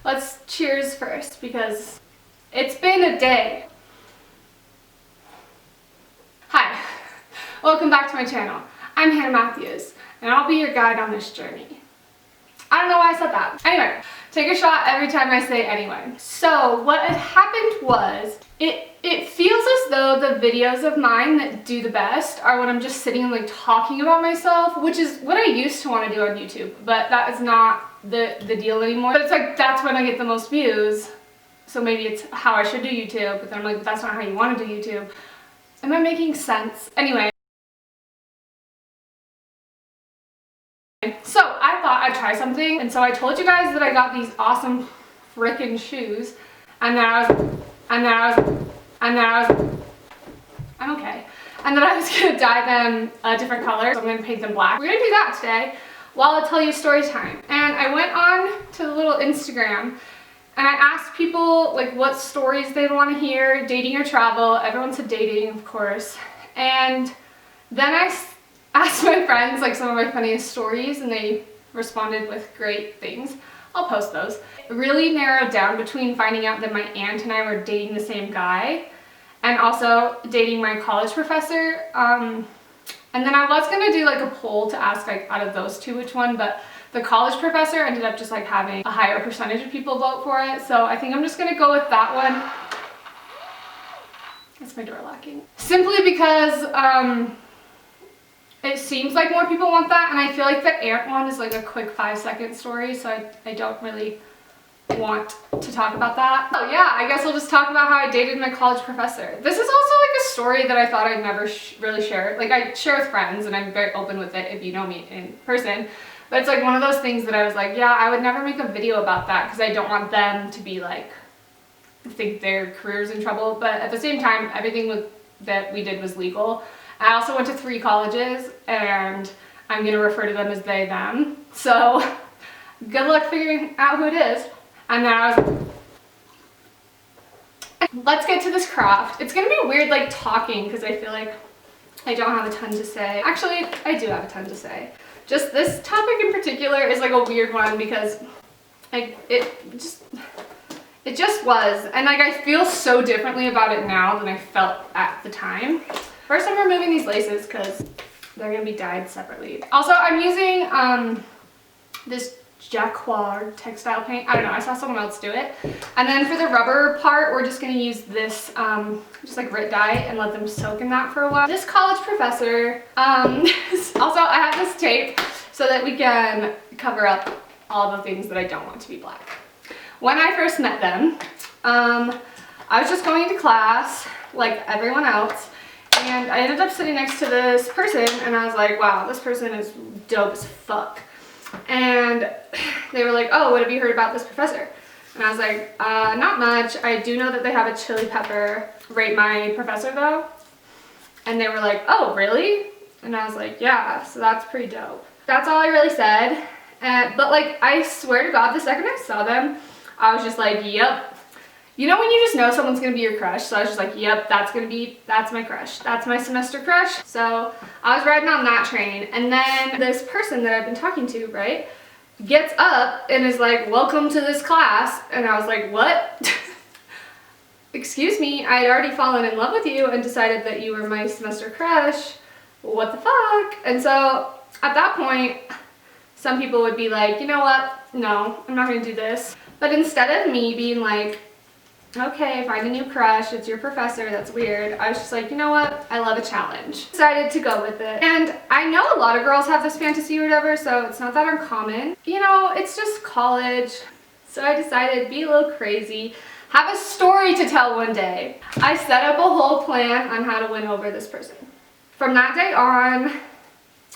Let's cheers first because it's been a day. Hi, welcome back to my channel. I'm Hannah Matthews and I'll be your guide on this journey. I don't know why I said that. Anyway, take a shot every time I say anyway. So what had happened was, it feels as though the videos of mine that do the best are when I'm just sitting and like talking about myself, which is what I used to want to do on YouTube, but that is not the deal anymore. But it's like, that's when I get the most views. So maybe it's how I should do YouTube, but then I'm like, that's not how you want to do YouTube. Am I making sense? Anyway. So I thought I'd try something, and so I told you guys that I got these awesome frickin' shoes, and then I was I'm okay. And then I was gonna dye them a different color, so I'm gonna paint them black. We're gonna do that today while I'll tell you story time. And I went on to the little Instagram and I asked people like what stories they'd want to hear, dating or travel. Everyone said dating, of course. And then I asked my friends like some of my funniest stories, and they responded with great things. I'll post those. It really narrowed down between finding out that my aunt and I were dating the same guy and also dating my college professor. And then I was gonna do like a poll to ask like out of those two which one, but the college professor ended up just like having a higher percentage of people vote for it. So I think I'm just gonna go with that one. Is my door locking? Simply because it seems like more people want that, and I feel like the aunt one is like a quick 5-second story, so I don't really want to talk about that. Oh yeah, I guess I'll just talk about how I dated my college professor. This is also like a story that I thought I'd never really share. Like I share with friends and I'm very open with it if you know me in person, but it's like one of those things that I was like, yeah, I would never make a video about that because I don't want them to be like, think their career's in trouble, but at the same time, everything that we did was legal. I also went to 3 colleges, and I'm going to refer to them as they, them. So good luck figuring out who it is. And then let's get to this craft. It's going to be weird like talking because I feel like I don't have a ton to say. Actually, I do have a ton to say. Just this topic in particular is like a weird one because like it just was. And like I feel so differently about it now than I felt at the time. First, I'm removing these laces because they're going to be dyed separately. Also, I'm using this Jacquard textile paint. I don't know, I saw someone else do it. And then for the rubber part, we're just going to use this just like grit dye and let them soak in that for a while. This college professor, also I have this tape so that we can cover up all the things that I don't want to be black. When I first met them, I was just going to class like everyone else. And I ended up sitting next to this person and I was like, wow, this person is dope as fuck. And they were like, oh, what have you heard about this professor? And I was like, not much. I do know that they have a chili pepper rate my professor though. And they were like, oh, really? And I was like, yeah, so that's pretty dope. That's all I really said. But like, I swear to God, the second I saw them, I was just like, yep. You know when you just know someone's gonna be your crush? So I was just like, yep, that's my crush. That's my semester crush. So I was riding on that train. And then this person that I've been talking to, right, gets up and is like, welcome to this class. And I was like, what? Excuse me, I had already fallen in love with you and decided that you were my semester crush. What the fuck? And so at that point, some people would be like, you know what? No, I'm not gonna do this. But instead of me being like, okay, find a new crush, it's your professor, that's weird, I was just like, you know what, I love a challenge. Decided to go with it. And I know a lot of girls have this fantasy or whatever, so it's not that uncommon. You know, it's just college. So I decided, be a little crazy, have a story to tell one day. I set up a whole plan on how to win over this person. From that day on,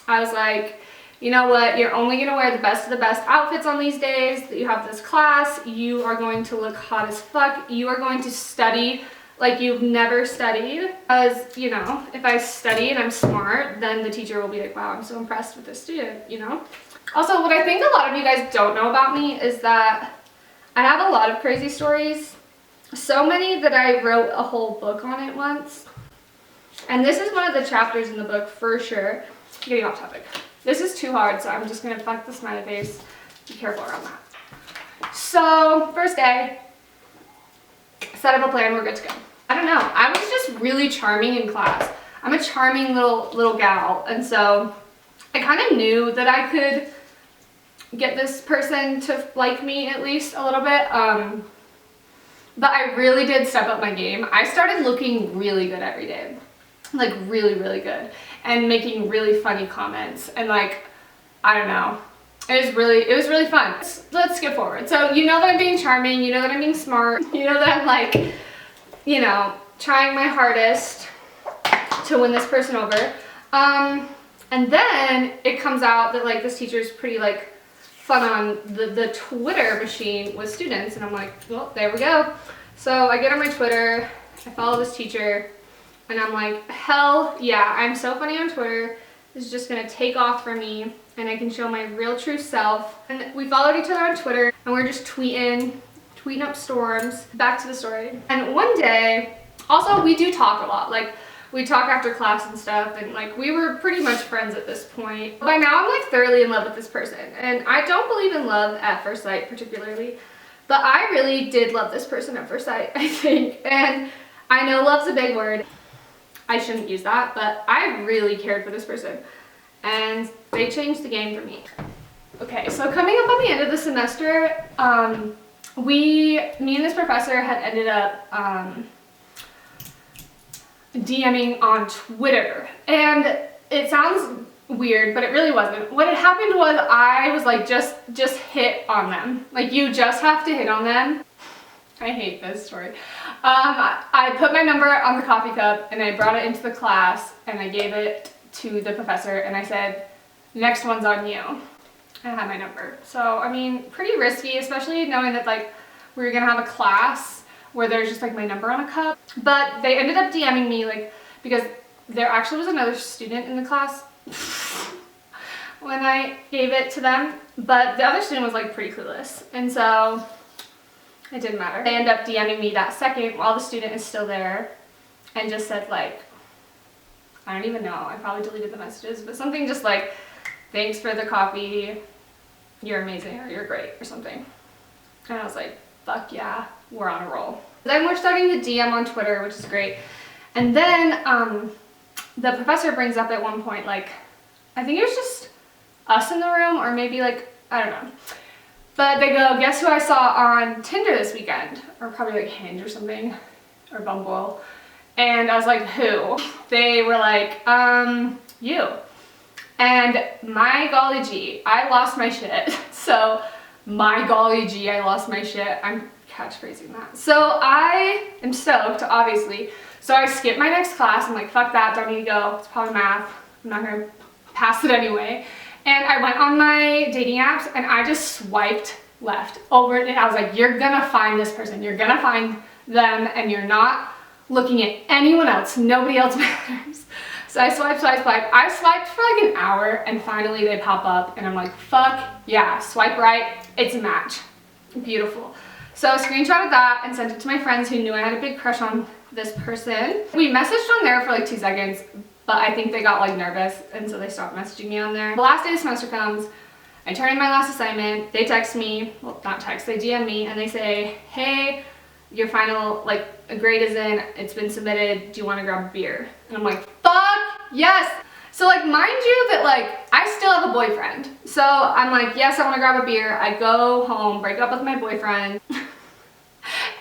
I was like, you know what, you're only going to wear the best of the best outfits on these days that you have this class. You are going to look hot as fuck. You are going to study like you've never studied. Because, you know, if I study and I'm smart, then the teacher will be like, wow, I'm so impressed with this student, you know? Also, what I think a lot of you guys don't know about me is that I have a lot of crazy stories. So many that I wrote a whole book on it once. And this is one of the chapters in the book for sure. Getting off topic. This is too hard, so I'm just gonna fuck the smiley face. Be careful around that. So So first day, set up a plan, we're good to go. I don't know, I was just really charming in class. I'm a charming little gal, and so I kind of knew that I could get this person to like me at least a little bit. But I really did step up my game. I started looking really good every day, like really, really good, and making really funny comments, and like, I don't know. It was really fun. Let's skip forward. So you know that I'm being charming, you know that I'm being smart, you know that I'm like, you know, trying my hardest to win this person over. And then it comes out that like this teacher's pretty like fun on the Twitter machine with students, and I'm like, well, there we go. So I get on my Twitter, I follow this teacher, and I'm like, hell yeah, I'm so funny on Twitter. This is just gonna take off for me, and I can show my real true self. And we followed each other on Twitter, and we're just tweeting up storms. Back to the story. And one day, also we do talk a lot. Like, we talk after class and stuff, and like we were pretty much friends at this point. By now I'm like thoroughly in love with this person, and I don't believe in love at first sight particularly, but I really did love this person at first sight, I think. And I know love's a big word. I shouldn't use that, but I really cared for this person, and they changed the game for me. Okay, so coming up on the end of the semester, me and this professor had ended up DMing on Twitter, and it sounds weird, but it really wasn't. What had happened was I was like just hit on them. Like, you just have to hit on them. I hate this story. I put my number on the coffee cup, and I brought it into the class, and I gave it to the professor, and I said, next one's on you. I had my number. So, I mean, pretty risky, especially knowing that like we were gonna have a class where there's just like my number on a cup. But they ended up DMing me, like, because there actually was another student in the class when I gave it to them, but the other student was like pretty clueless, and so it didn't matter. They end up DMing me that second while the student is still there, and just said like, I don't even know, I probably deleted the messages, but something just like, thanks for the coffee, you're amazing, or you're great, or something. And I was like, fuck yeah, we're on a roll. Then we're starting to DM on Twitter, which is great. And then the professor brings up at one point, like, I think it was just us in the room, or maybe like, I don't know. But they go, guess who I saw on Tinder this weekend? Or probably like Hinge or something, or Bumble. And I was like, who? They were like, you. And my golly gee, I lost my shit. So my golly gee, I lost my shit. I'm catchphrasing that. So I am stoked, obviously. So I skipped my next class. I'm like, fuck that, don't need to go. It's probably math. I'm not gonna pass it anyway. And I went on my dating apps, and I just swiped left over it. And I was like, you're gonna find this person. You're gonna find them, and you're not looking at anyone else. Nobody else matters. So I swiped. I swiped for like an hour, and finally they pop up, and I'm like, fuck yeah, swipe right, it's a match. Beautiful. So I screenshotted that and sent it to my friends who knew I had a big crush on this person. We messaged on there for like 2 seconds, but I think they got like nervous, and so they stopped messaging me on there. The last day of the semester comes, I turn in my last assignment, they text me, well, not text, they DM me, and they say, hey, your final like grade is in, it's been submitted, do you want to grab a beer? And I'm like, fuck yes. So like, mind you that like I still have a boyfriend, so I'm like, yes, I want to grab a beer. I go home, break up with my boyfriend,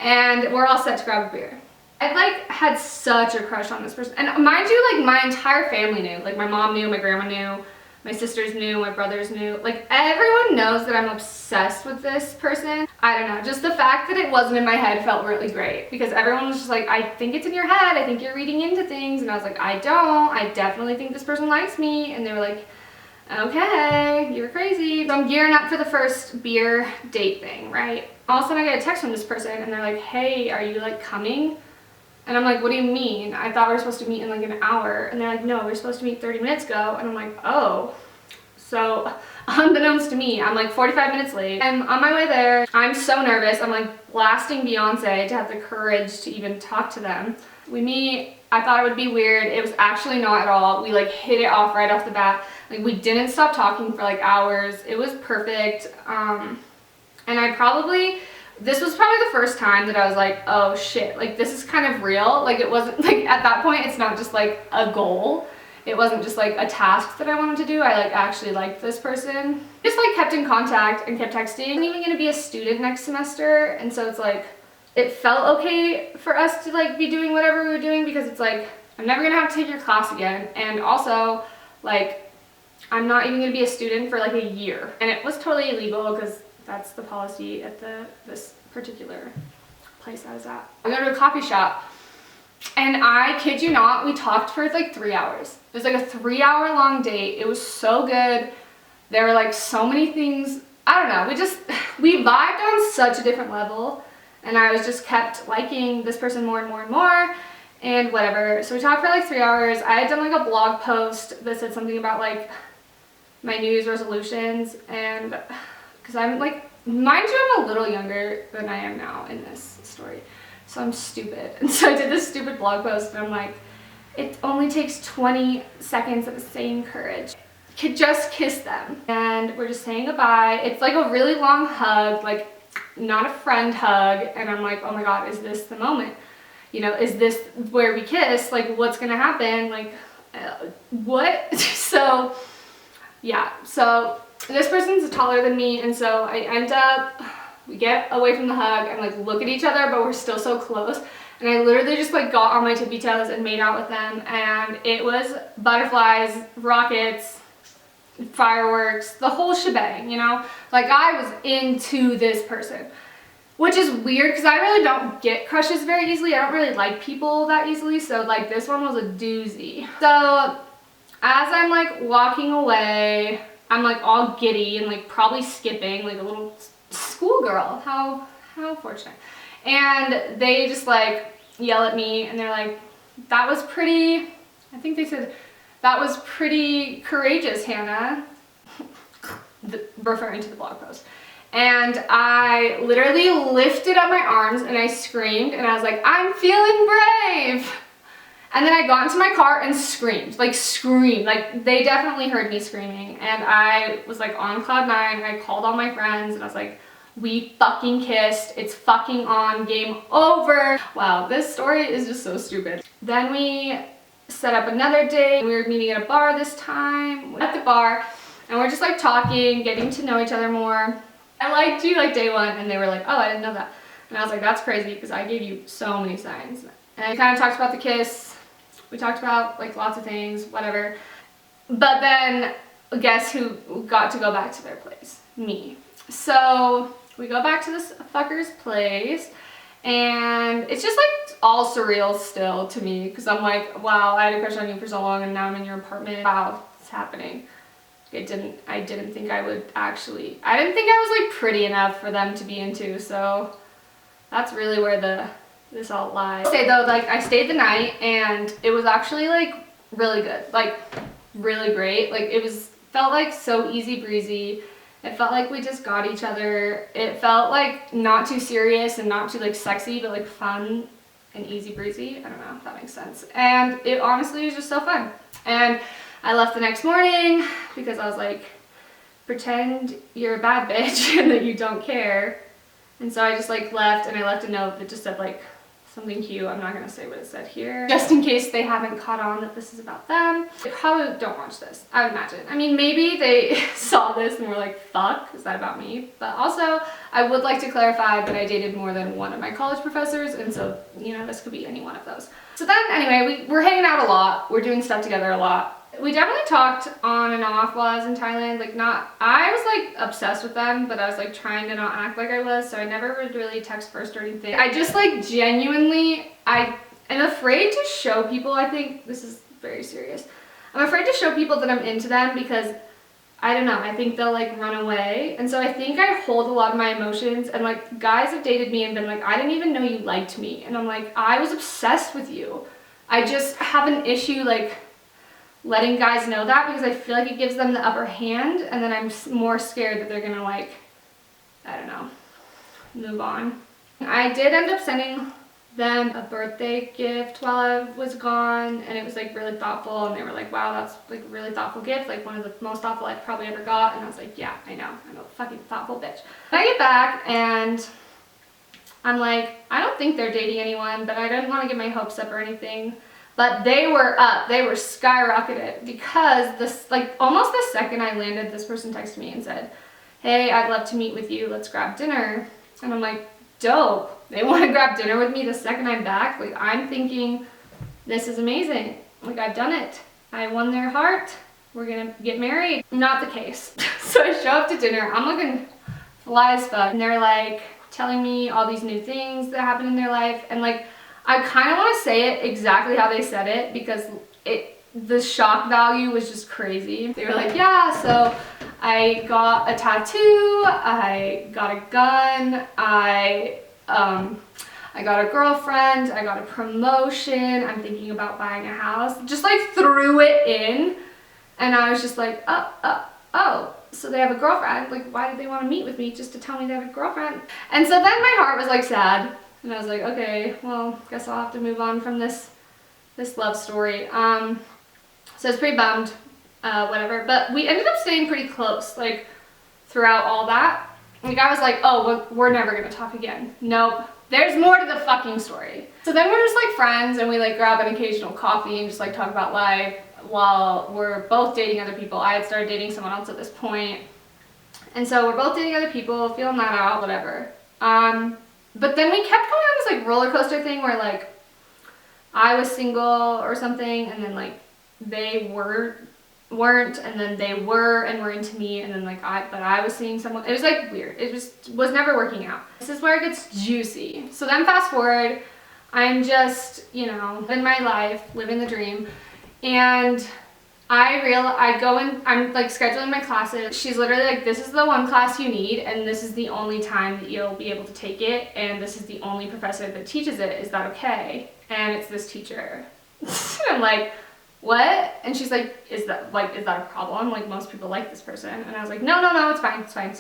and we're all set to grab a beer. I like had such a crush on this person, and mind you, like my entire family knew. Like my mom knew, my grandma knew, my sisters knew, my brothers knew. Like everyone knows that I'm obsessed with this person. I don't know, just the fact that it wasn't in my head felt really great, because everyone was just like, I think it's in your head, I think you're reading into things. And I was like, I don't, I definitely think this person likes me. And they were like, okay, you're crazy. So I'm gearing up for the first beer date thing, right? All of a sudden I get a text from this person, and they're like, hey, are you like coming? And I'm like, what do you mean? I thought we were supposed to meet in like an hour. And they're like, no, we were supposed to meet 30 minutes ago. And I'm like, oh. So unbeknownst to me, I'm like 45 minutes late. I'm on my way there. I'm so nervous. I'm like blasting Beyonce to have the courage to even talk to them. We meet. I thought it would be weird. It was actually not at all. We like hit it off right off the bat. Like we didn't stop talking for like hours. It was perfect. And this was probably the first time that I was like, oh shit, like this is kind of real. Like it wasn't like, at that point, it's not just like a goal. It wasn't just like a task that I wanted to do. I like actually liked this person. Just like kept in contact and kept texting. I'm even gonna be a student next semester. And so it's like, it felt okay for us to like be doing whatever we were doing, because it's like, I'm never gonna have to take your class again. And also like, I'm not even gonna be a student for like a year. And it was totally illegal because that's the policy at this particular place I was at. I go to a coffee shop, and I kid you not, we talked for like 3 hours. It was like a 3-hour long date. It was so good. There were like so many things. I don't know. We vibed on such a different level, and I was just kept liking this person more and more and more, and whatever. So we talked for like 3 hours. I had done like a blog post that said something about like my New Year's resolutions, and because I'm like, mind you, I'm a little younger than I am now in this story, so I'm stupid. And so I did this stupid blog post, and I'm like, it only takes 20 seconds of staying courage. Could just kiss them. And we're just saying goodbye. It's like a really long hug, like not a friend hug. And I'm like, oh my God, is this the moment? You know, is this where we kiss? Like, what's gonna happen? Like, what? So, yeah, so this person's taller than me, and so I end up, we get away from the hug and like look at each other, but we're still so close. And I literally just like got on my tippy toes and made out with them, and it was butterflies, rockets, fireworks, the whole shebang, you know? Like I was into this person, which is weird because I really don't get crushes very easily. I don't really like people that easily, so like this one was a doozy. So as I'm like walking away, I'm like all giddy and like probably skipping like a little schoolgirl. How fortunate. And they just like yell at me, and they're like, that was pretty, I think they said, that was pretty courageous, Hannah, referring to the blog post. And I literally lifted up my arms and I screamed, and I was like, I'm feeling brave. And then I got into my car and screamed. Like they definitely heard me screaming. And I was like on cloud 9. I called all my friends and I was like, we fucking kissed. It's fucking on. Game over. Wow, this story is just so stupid. Then we set up another date. We were meeting at a bar this time. At the bar, and we're just like talking, getting to know each other more. I liked you like day one, and they were like, oh, I didn't know that. And I was like, that's crazy because I gave you so many signs. And we kind of talked about the kiss. We talked about like lots of things, whatever. But then guess who got to go back to their place? Me. So we go back to this fucker's place, and it's just like all surreal still to me because I'm like, wow, I had a crush on you for so long and now I'm in your apartment. Wow, it's happening. I didn't think I would actually, I didn't think I was like pretty enough for them to be into, so that's really where this all lies. I say though, like I stayed the night and it was actually like really good, like really great. Like felt like so easy breezy. It felt like we just got each other. It felt like not too serious and not too like sexy, but like fun and easy breezy. I don't know if that makes sense. And it honestly was just so fun. And I left the next morning because I was like, pretend you're a bad bitch and that you don't care. And so I just like left, and I left a note that just said like something cute. I'm not gonna say what it said here, just in case they haven't caught on that this is about them. They probably don't watch this, I would imagine. I mean, maybe they saw this and were like, fuck, is that about me? But also, I would like to clarify that I dated more than one of my college professors, and so, you know, this could be any one of those. So then, anyway, we're hanging out a lot. We're doing stuff together a lot. We definitely talked on and off while I was in Thailand. Like I was like obsessed with them, but I was like trying to not act like I was, so I never would really text first or anything. I just like genuinely, I am afraid to show people, I think this is very serious. I'm afraid to show people that I'm into them because I don't know, I think they'll like run away. And so I think I hold a lot of my emotions, and like guys have dated me and been like, I didn't even know you liked me. And I'm like, I was obsessed with you. I just have an issue like letting guys know that because I feel like it gives them the upper hand, and then I'm more scared that they're gonna like, I don't know, move on. I did end up sending them a birthday gift while I was gone, and it was like really thoughtful, and they were like, wow, that's like a really thoughtful gift, like one of the most thoughtful I've probably ever got. And I was like, yeah, I know, I'm a fucking thoughtful bitch. I get back and I'm like, I don't think they're dating anyone, but I didn't want to get my hopes up or anything. But they were up, they were skyrocketed, because this, like, almost the second I landed, this person texted me and said, hey, I'd love to meet with you, let's grab dinner. And I'm like, dope, they want to grab dinner with me the second I'm back? Like, I'm thinking, this is amazing, like, I've done it, I won their heart, we're gonna get married. Not the case. So I show up to dinner, I'm looking fly as fuck, and they're like telling me all these new things that happened in their life, and like, I kind of want to say it exactly how they said it, because the shock value was just crazy. They were like, yeah, so I got a tattoo, I got a gun, I got a girlfriend, I got a promotion, I'm thinking about buying a house. Just like threw it in, and I was just like, oh, so they have a girlfriend? Like, why did they want to meet with me? Just to tell me they have a girlfriend? And so then my heart was like sad. And I was like, okay, well, guess I'll have to move on from this love story. So I was pretty bummed, whatever. But we ended up staying pretty close, like, throughout all that. Like, I was like, oh, we're never gonna talk again. Nope, there's more to the fucking story. So then we're just like friends, and we like grab an occasional coffee and just like talk about life while we're both dating other people. I had started dating someone else at this point. And so we're both dating other people, feeling that out, whatever. But then we kept going on this like roller coaster thing where like I was single or something, and then like they weren't, and then they were and were into me, and then like I was seeing someone. It was like weird. It just was never working out. This is where it gets juicy. So then fast forward, I'm just, you know, in my life, living the dream, and I go in, I'm like scheduling my classes. She's literally like, this is the one class you need, and this is the only time that you'll be able to take it, and this is the only professor that teaches it. Is that okay? And it's this teacher. I'm like, what? And she's like, is that a problem? Like, most people like this person. And I was like, no, it's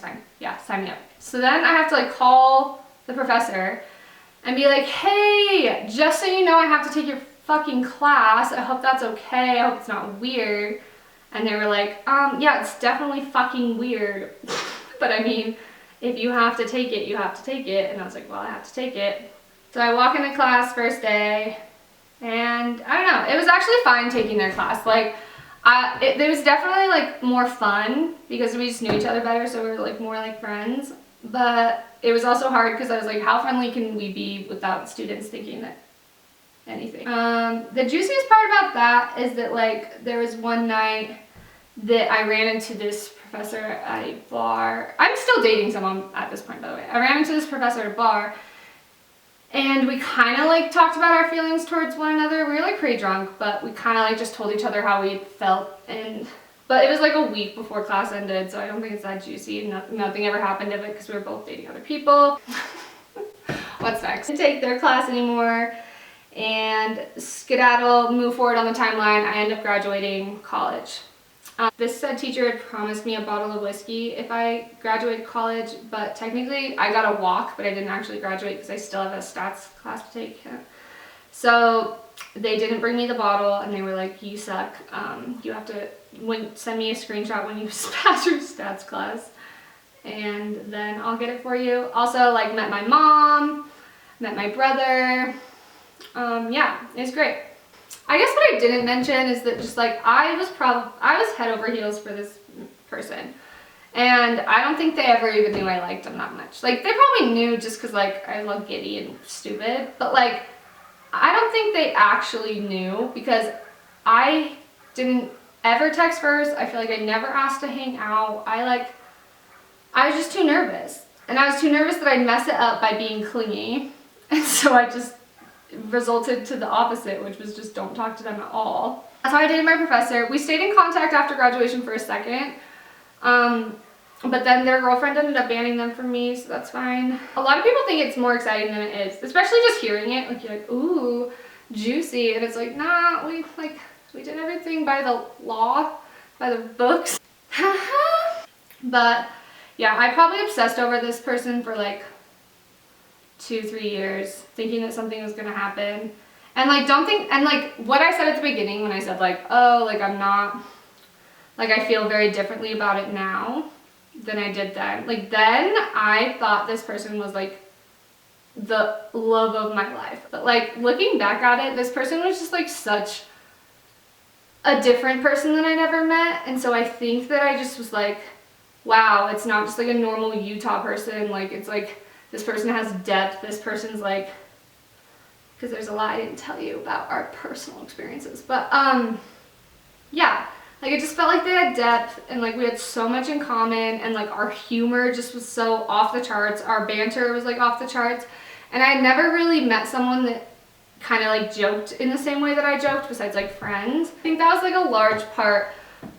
fine. Yeah, sign me up. So then I have to like call the professor and be like, hey, just so you know, I have to take your fucking class. I hope that's okay. I hope it's not weird. And they were like, yeah, it's definitely fucking weird. But I mean, if you have to take it, you have to take it. And I was like, well, I have to take it. So I walk into class first day, and I don't know, it was actually fine taking their class. Like, it was definitely like more fun because we just knew each other better, so we were like more like friends. But it was also hard because I was like, how friendly can we be without students thinking that anything? The juiciest part about that is that like there was one night that I ran into this professor at a bar. I'm still dating someone at this point, by the way. I ran into this professor at a bar, and we kind of like talked about our feelings towards one another. We were like pretty drunk, but we kind of like just told each other how we felt. But it was like a week before class ended, so I don't think it's that juicy. Nothing ever happened of it because we were both dating other people. What's next? I didn't take their class anymore, and skedaddle, move forward on the timeline. I end up graduating college. This said teacher had promised me a bottle of whiskey if I graduated college, but technically I got a walk, but I didn't actually graduate because I still have a stats class to take. So they didn't bring me the bottle, and they were like, you suck. You have to send me a screenshot when you pass your stats class, and then I'll get it for you. Also, like, met my mom, met my brother. Yeah, it was great. I guess what I didn't mention is that just like I was head over heels for this person, and I don't think they ever even knew I liked them that much. Like, they probably knew just because like I look giddy and stupid, but like I don't think they actually knew because I didn't ever text first. I feel like I never asked to hang out. I was just too nervous, and I was too nervous that I'd mess it up by being clingy, and so I just resulted to the opposite, which was just don't talk to them at all. That's how I dated my professor. We stayed in contact after graduation for a second, but then their girlfriend ended up banning them from me, so that's fine. A lot of people think it's more exciting than it is, especially just hearing it. Like, you're like, ooh, juicy, and it's like, nah, we did everything by the law, by the books. But yeah, I probably obsessed over this person for like 2-3 years thinking that something was gonna happen. And like don't think, and like what I said at the beginning when I said like, oh, like I'm not, like I feel very differently about it now than I did then. Like then I thought this person was like the love of my life. But like looking back at it, this person was just like such a different person than I'd ever met. And so I think that I just was like, wow, it's not just like a normal Utah person. Like it's like this person has depth. This person's like, because there's a lot I didn't tell you about our personal experiences. But yeah, like it just felt like they had depth and like we had so much in common, and like our humor just was so off the charts. Our banter was like off the charts. And I had never really met someone that kind of like joked in the same way that I joked, besides like friends. I think that was like a large part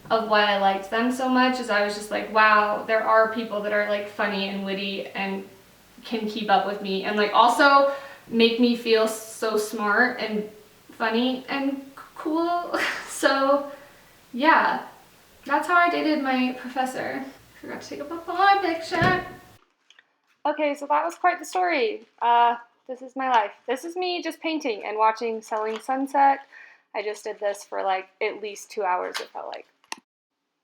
of why I liked them so much, is I was just like, wow, there are people that are like funny and witty and can keep up with me and like also make me feel so smart and funny and cool. So yeah, that's how I dated my professor. Forgot to take a before picture. Okay, so that was quite the story. This is my life. This is me just painting and watching Selling Sunset. I just did this for like at least 2 hours, it felt like.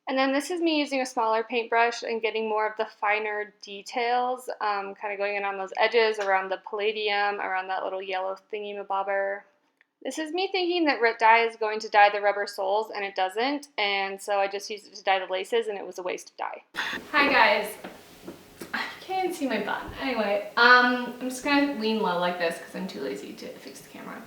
And then this is me using a smaller paintbrush and getting more of the finer details, kind of going in on those edges around the palladium, around that little yellow thingy-mabobber. This is me thinking that Rit dye is going to dye the rubber soles, and it doesn't, and so I just used it to dye the laces, and it was a waste of dye. Hi guys. I can't see my bun. Anyway, I'm just gonna lean low like this because I'm too lazy to fix the camera.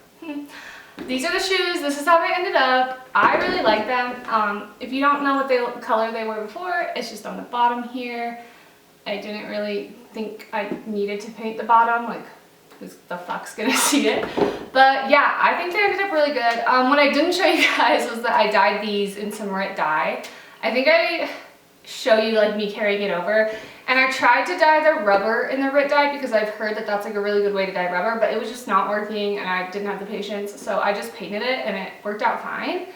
These are the shoes. This is how they ended up. I really like them. If you don't know what color they were before, it's just on the bottom here. I didn't really think I needed to paint the bottom, like who the fuck's gonna see it? But yeah, I think they ended up really good. What I didn't show you guys was that I dyed these in some Rit dye. I think I show you like me carrying it over, and I tried to dye the rubber in the Rit dye because I've heard that that's like a really good way to dye rubber, but it was just not working and I didn't have the patience, so I just painted it and it worked out fine.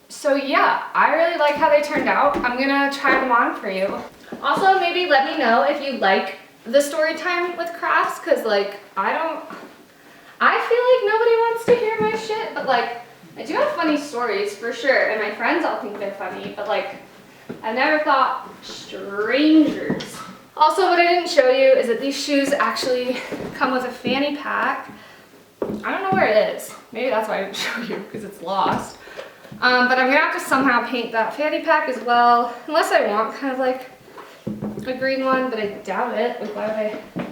So yeah, I really like how they turned out. I'm gonna try them on for you. Also, maybe let me know if you like the story time with crafts, because like I feel like nobody wants to hear my shit, but like I do have funny stories for sure, and my friends all think they're funny, but like I never thought strangers. Also, what I didn't show you is that these shoes actually come with a fanny pack. I don't know where it is. Maybe that's why I didn't show you, because it's lost. But I'm gonna have to somehow paint that fanny pack as well, unless I want kind of like a green one, but I doubt it. Like, why would I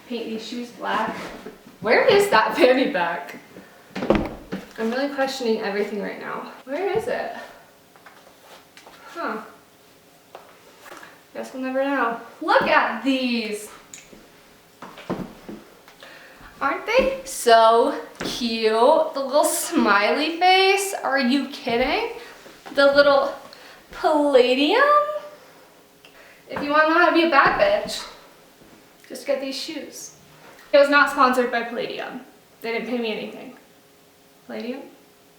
paint these shoes black? Where is that fanny pack? I'm really questioning everything right now. Where is it? Huh. Guess we'll never know. Look at these. Aren't they so cute? The little smiley face. Are you kidding? The little palladium. If you want to know how to be a bad bitch, just get these shoes. It was not sponsored by Palladium. They didn't pay me anything. Palladium?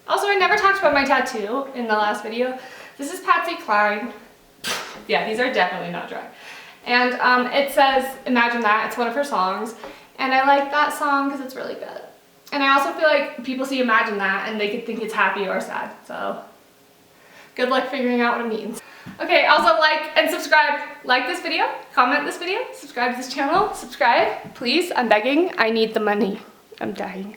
Also, I never talked about my tattoo in the last video. This is Patsy Cline. Yeah, these are definitely not dry. And it says, Imagine That. It's one of her songs. And I like that song because it's really good. And I also feel like people see Imagine That and they could think it's happy or sad. So, good luck figuring out what it means. Okay, also like and subscribe. Like this video, comment this video, subscribe to this channel, subscribe. Please, I'm begging. I need the money. I'm dying.